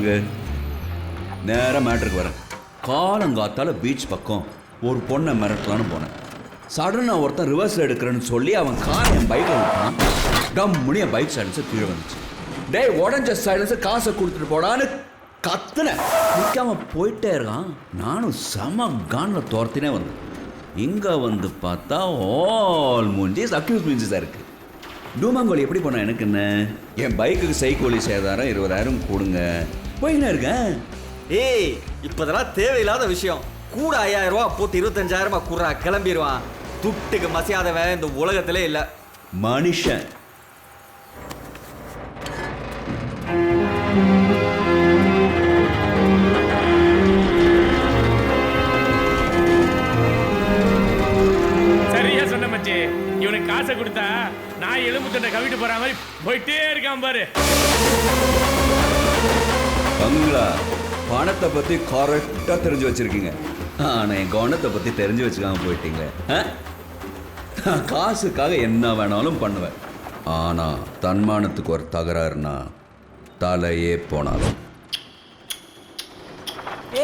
வாங்க. நேராக மேட்ருக்கு வரேன். காலங்காத்தால பீச் பக்கம் ஒரு பொண்ணை மிரட்டலான்னு போனேன். சடனாக ஒருத்தன் ரிவர்ஸ் எடுக்கிறேன்னு சொல்லி அவன் கார் என் பைக்கில் விட்டான். டம்முனி என் பைக் சைலன்ஸை கீழே வந்துச்சு. டேய் உடஞ்ச சைலன்ஸை காசை கொடுத்துட்டு போடான்னு கத்துனேன். நிற்காம போயிட்டே இருக்கான். நானும் செம கானில் துரத்தினே வந்தேன். இங்கே வந்து பார்த்தா ஆல் மூஞ்சி அக்யூஸ் மீன்ஸாக இருக்குது. டூமாங்கோலி எப்படி போனா எனக்கு என்ன? என் பைக்குக்கு சைக்கோலி சேதாரம் 20,000 கொடுங்க. போயின்னு இருக்கேன். ஏய் இப்போதெல்லாம் தேவையில்லாத விஷயம். கூட 5000 ரூபா போட்டு 25,000 கூடுறா, கிளம்பிடுவான். துட்டுக்கு மசியாதவன் இந்த உலகத்திலே இல்லை. மனுஷன் சரியா சொன்ன மச்சி. இவனுக்கு காசை கொடுத்தா நான் எலும்பு தண்டை கவிட்டு போற மாதிரி போயிட்டே இருக்கான் பாரு. பங்களா பணத்தை பத்தி கரெக்டா தெரிஞ்சு வச்சிருக்கீங்க. ஆனா என் கவனத்தை பத்தி தெரிஞ்சு வச்சுக்காம போயிட்டீங்க. நான் காசுக்காக என்ன வேணாலும் பண்ணுவேன். ஆனா தன்மானத்துக்கு ஒரு தகராறுனா தலையே போனாலும்.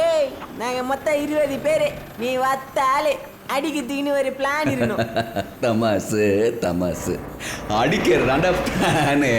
ஏய் நாங்க மொத்தம் 20 பேரு. நீ வத்தாலே அடிக்கிறதுக்குன்னு ஒரு பிளான் இருக்கணும். தமாசு தமாசு அடிக்கிறதாண்டா பிளானு.